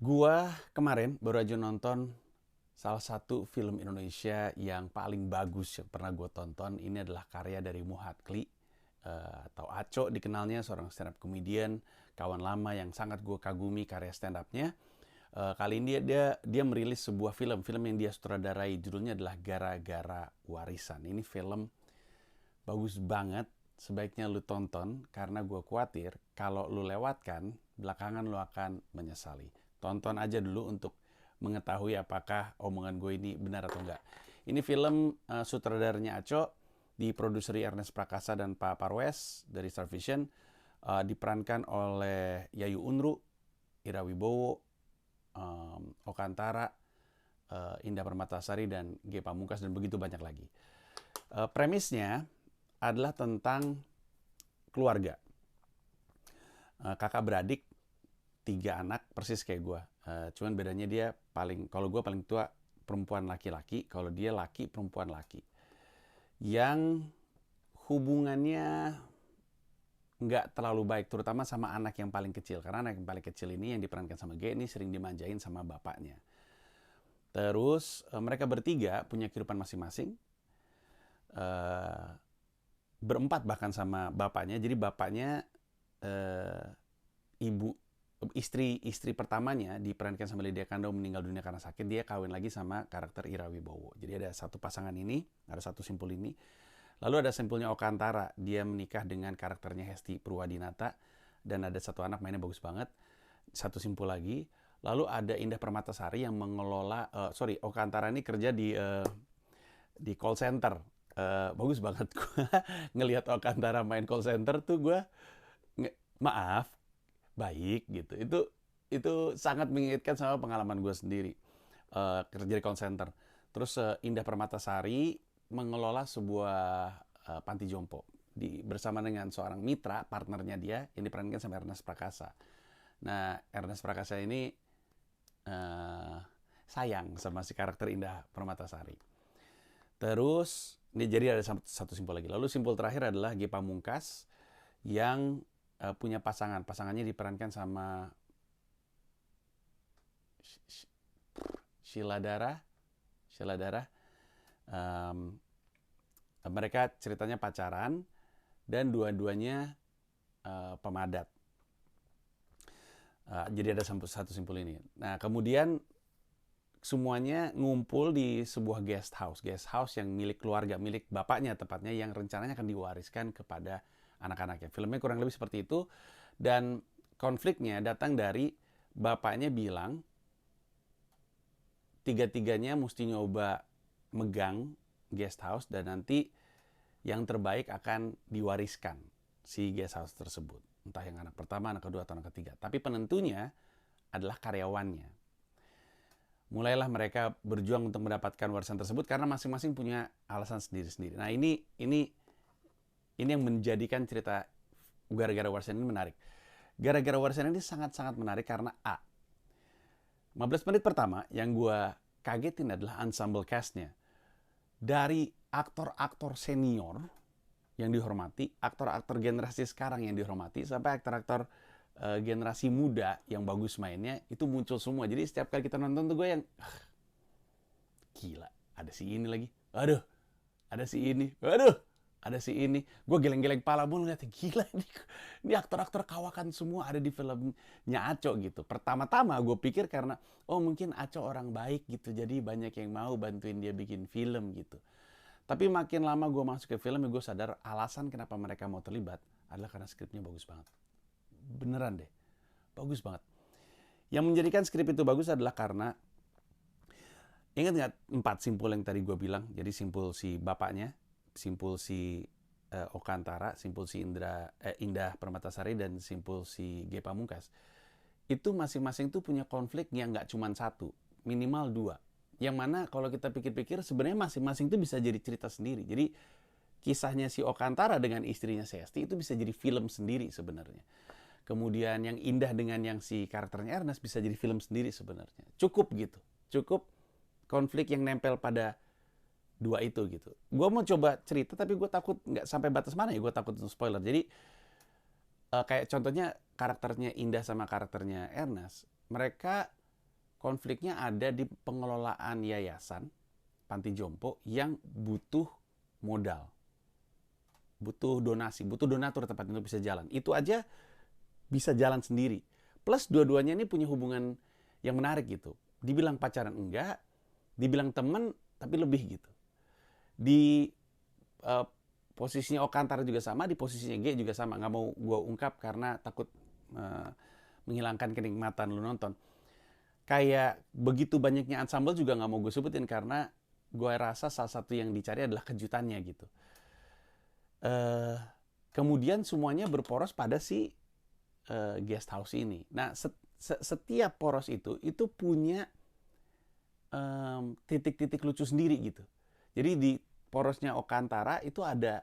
Gua kemarin baru aja nonton salah satu film Indonesia yang paling bagus yang pernah gue tonton. Ini adalah karya dari Muhad Kli, atau Aco dikenalnya, seorang stand up comedian, kawan lama yang sangat gue kagumi karya stand upnya. Kali ini dia merilis sebuah film yang dia sutradarai. Judulnya adalah Gara-gara Warisan. Ini film bagus banget, sebaiknya lu tonton karena gue khawatir kalau lu lewatkan belakangan lu akan menyesali. Tonton aja dulu untuk mengetahui apakah omongan gue ini benar atau enggak. Ini film sutradaranya Aco, diproduseri Ernest Prakasa dan Pak Parwes dari Star Vision, diperankan oleh Yayu Unru, Ira Wibowo, Oka Antara, Indah Permatasari, dan G. Pamungkas, dan begitu banyak lagi. Premisnya adalah tentang keluarga. Kakak beradik, 3 anak, persis kayak gue. Cuman bedanya dia kalau gue paling tua perempuan laki-laki, kalau dia laki perempuan laki. Yang hubungannya nggak terlalu baik, terutama sama anak yang paling kecil. Karena anak yang paling kecil ini yang diperankan sama G ini sering dimanjain sama bapaknya. Terus mereka bertiga punya kehidupan masing-masing. Berempat bahkan sama bapaknya. Jadi bapaknya, istri pertamanya diperankan sama Lydia Kandou, meninggal dunia karena sakit. Dia kawin lagi sama karakter Ira Wibowo. Jadi ada satu pasangan ini, ada satu simpul ini. Lalu ada simpulnya Oka Antara, dia menikah dengan karakternya Hesti Purwadinata, dan ada satu anak mainnya bagus banget. Satu simpul lagi. Lalu ada Indah Permatasari yang mengelola, Oka Antara ini kerja di call center. Bagus banget. Gue ngelihat Oka Antara main call center tuh gue maaf, baik gitu. Itu sangat mengingatkan sama pengalaman gue sendiri, kerja di call center. Terus Indah Permatasari mengelola sebuah panti jompo bersama dengan seorang mitra partnernya dia yang diperankan sama Ernest Prakasa. Nah, Ernest Prakasa ini sayang sama si karakter Indah Permatasari. Terus ini jadi ada satu simpul lagi. Lalu simpul terakhir adalah G. Pamungkas yang punya pasangannya diperankan sama Sheila Dara. Mereka ceritanya pacaran dan dua-duanya pemadat. Jadi ada satu simpul ini. Nah, kemudian semuanya ngumpul di sebuah guest house yang milik keluarga, milik bapaknya tepatnya, yang rencananya akan diwariskan kepada anak-anaknya. Filmnya kurang lebih seperti itu, dan konfliknya datang dari bapaknya bilang tiga-tiganya mesti nyoba megang guest house dan nanti yang terbaik akan diwariskan si guest house tersebut. Entah yang anak pertama, anak kedua, atau anak ketiga. Tapi penentunya adalah karyawannya. Mulailah mereka berjuang untuk mendapatkan warisan tersebut karena masing-masing punya alasan sendiri-sendiri. Nah, ini yang menjadikan cerita Gara-gara Warisan ini menarik. Gara-gara Warisan ini sangat-sangat menarik karena 15 menit pertama yang gue kagetin adalah ensemble cast-nya. Dari aktor-aktor senior yang dihormati, aktor-aktor generasi sekarang yang dihormati, sampai aktor-aktor generasi muda yang bagus mainnya, itu muncul semua. Jadi setiap kali kita nonton tuh gue yang gila, ada si ini lagi, aduh, ada si ini, aduh, ada si ini. Gue geleng-geleng pala mulu ngeliatnya, gila ini aktor-aktor kawakan semua ada di filmnya Aco gitu. Pertama-tama gue pikir karena mungkin Aco orang baik gitu, jadi banyak yang mau bantuin dia bikin film gitu. Tapi makin lama gue masuk ke film, gue sadar alasan kenapa mereka mau terlibat adalah karena skripnya bagus banget. Beneran deh, bagus banget. Yang menjadikan skrip itu bagus adalah karena, ingat nggak 4 simpul yang tadi gue bilang? Jadi simpul si bapaknya, simpul si Oka Antara, simpul si Indah Permatasari, dan simpul si G. Pamungkas. Itu masing-masing tuh punya konflik yang nggak cuma satu, minimal 2. Yang mana kalau kita pikir-pikir sebenarnya masing-masing itu bisa jadi cerita sendiri. Jadi kisahnya si Oka Antara dengan istrinya Hesti itu bisa jadi film sendiri sebenarnya. Kemudian yang Indah dengan yang si karakternya Ernest bisa jadi film sendiri sebenarnya. Cukup gitu. Cukup konflik yang nempel pada 2 itu gitu. Gue mau coba cerita tapi gue takut nggak sampai batas mana ya, gue takut untuk spoiler. Jadi kayak contohnya karakternya Indah sama karakternya Ernest, mereka konfliknya ada di pengelolaan yayasan panti jompo yang butuh modal, butuh donasi, butuh donatur tempat itu bisa jalan. Itu aja bisa jalan sendiri. Plus dua-duanya ini punya hubungan yang menarik gitu. Dibilang pacaran enggak, dibilang temen tapi lebih gitu. Di posisinya Okantara juga sama, di posisinya G juga sama. Nggak mau gue ungkap karena takut menghilangkan kenikmatan lu nonton. Kayak begitu banyaknya ensemble juga nggak mau gue sebutin karena gue rasa salah satu yang dicari adalah kejutannya gitu. Kemudian semuanya berporos pada si guest house ini. Nah, setiap poros itu punya titik-titik lucu sendiri gitu. Jadi di porosnya Okantara itu ada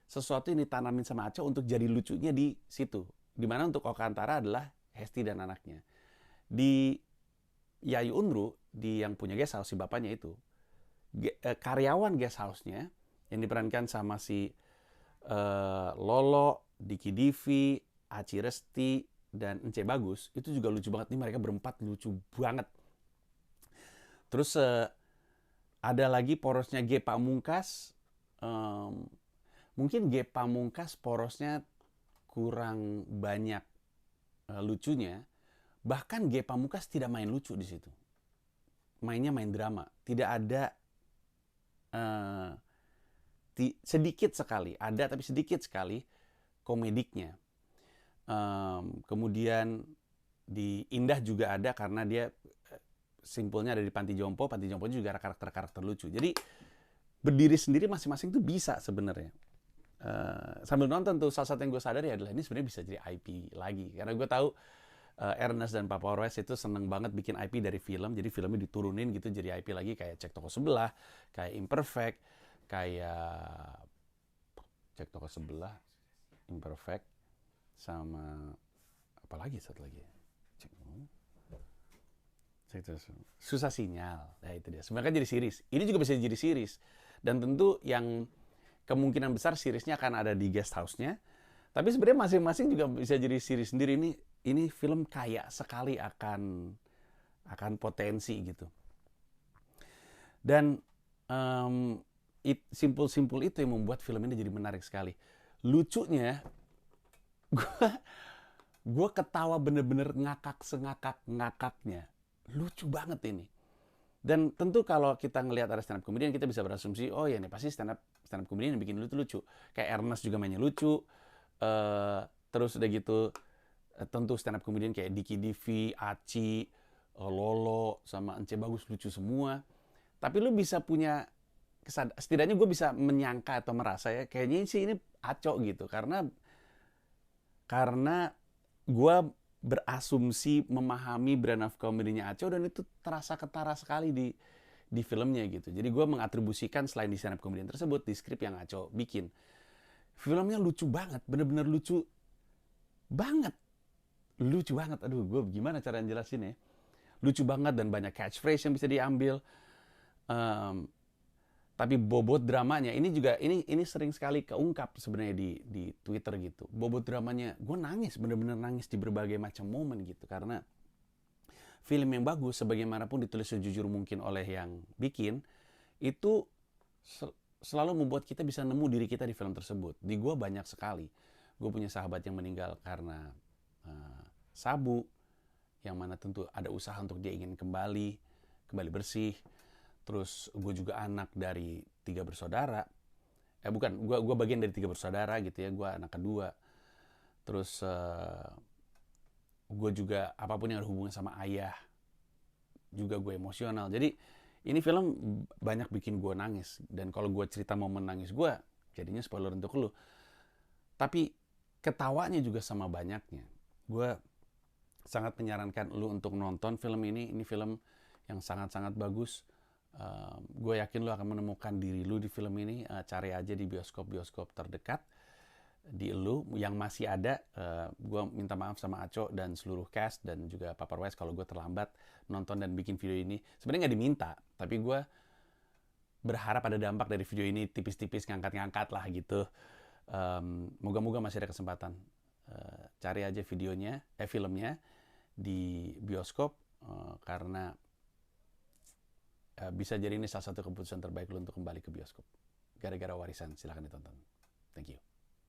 sesuatu yang ditanamin sama Aco untuk jadi lucunya di situ. Dimana untuk Okantara adalah Hesti dan anaknya. Di Yayu Unru, di yang punya guest house, si bapaknya itu, karyawan guest house-nya yang diperankan sama si Lolo, Diki Divi, Aci Resti, dan Ence Bagus, itu juga lucu banget. Nih mereka berempat lucu banget. Terus ada lagi porosnya G Pamungkas. Mungkin G Pamungkas porosnya kurang banyak lucunya. Bahkan G Pamungkas tidak main lucu di situ. Mainnya main drama. Tidak ada sedikit sekali, ada tapi sedikit sekali komediknya. Kemudian di Indah juga ada karena dia simpulnya ada di Panti Jompo. Panti Jompo juga ada karakter-karakter lucu. Jadi berdiri sendiri masing-masing tuh bisa sebenarnya. Sambil nonton tuh salah satu yang gue sadari adalah ini sebenarnya bisa jadi IP lagi. Karena gue tahu Ernest dan Papa Orwes itu seneng banget bikin IP dari film. Jadi filmnya diturunin gitu jadi IP lagi kayak Cek Toko Sebelah, kayak Imperfect, kayak Cek Toko Sebelah, Imperfect, sama apa lagi satu lagi? Susah Sinyal. Nah itu dia. Sebenarnya kan jadi series. Ini juga bisa jadi series. Dan tentu yang kemungkinan besar seriesnya akan ada di guest house-nya. Tapi sebenarnya masing-masing juga bisa jadi series sendiri. Ini film kaya sekali akan potensi gitu. Dan simpul-simpul itu yang membuat film ini jadi menarik sekali. Lucunya, gue ketawa bener-bener ngakak sengakak-ngakaknya. Lucu banget ini. Dan tentu kalau kita ngelihat ada stand up comedian, kita bisa berasumsi, oh ya ini pasti stand up comedian yang bikin lucu. Kayak Ernest juga mainnya lucu. Terus udah gitu, tentu stand up comedian kayak Diki Divi, Aci, Lolo, sama Ence Bagus lucu semua. Tapi lu bisa punya setidaknya gue bisa menyangka atau merasa ya kayaknya sih ini Aco gitu. Karena gue berasumsi memahami brand of comedy-nya Aco dan itu terasa ketara sekali di filmnya gitu. Jadi gue mengatribusikan selain di stand up comedian tersebut di skrip yang Aco bikin. Filmnya lucu banget, bener-bener lucu banget. Lucu banget, aduh gue gimana cara jelasin ya. Lucu banget dan banyak catchphrase yang bisa diambil. Tapi bobot dramanya ini juga ini sering sekali keungkap sebenarnya di Twitter gitu. Bobot dramanya gue nangis, bener-bener nangis di berbagai macam momen gitu karena film yang bagus sebagaimanapun ditulis sejujur mungkin oleh yang bikin itu selalu membuat kita bisa nemu diri kita di film tersebut. Di gue banyak sekali. Gue punya sahabat yang meninggal karena sabu, yang mana tentu ada usaha untuk dia ingin kembali bersih. Terus gue juga anak dari 3 bersaudara. Gue bagian dari 3 bersaudara gitu ya. Gue anak kedua. Terus gue juga apapun yang ada hubungan sama ayah juga gue emosional. Jadi ini film banyak bikin gue nangis. Dan kalau gue cerita momen nangis gue, jadinya spoiler untuk lu. Tapi ketawanya juga sama banyaknya. Gue sangat menyarankan lu untuk nonton film ini. Ini film yang sangat-sangat bagus. Gue yakin lu akan menemukan diri lu di film ini. Cari aja di bioskop-bioskop terdekat di lu yang masih ada. Gue minta maaf sama Aco dan seluruh cast dan juga Papa West kalau gue terlambat nonton dan bikin video ini. Sebenarnya nggak diminta, tapi gue berharap ada dampak dari video ini tipis-tipis ngangkat-ngangkat lah gitu. Moga-moga masih ada kesempatan. Cari aja filmnya di bioskop, karena bisa jadi ini salah satu keputusan terbaik lu untuk kembali ke bioskop. Gara-gara warisan, silahkan ditonton. Thank you.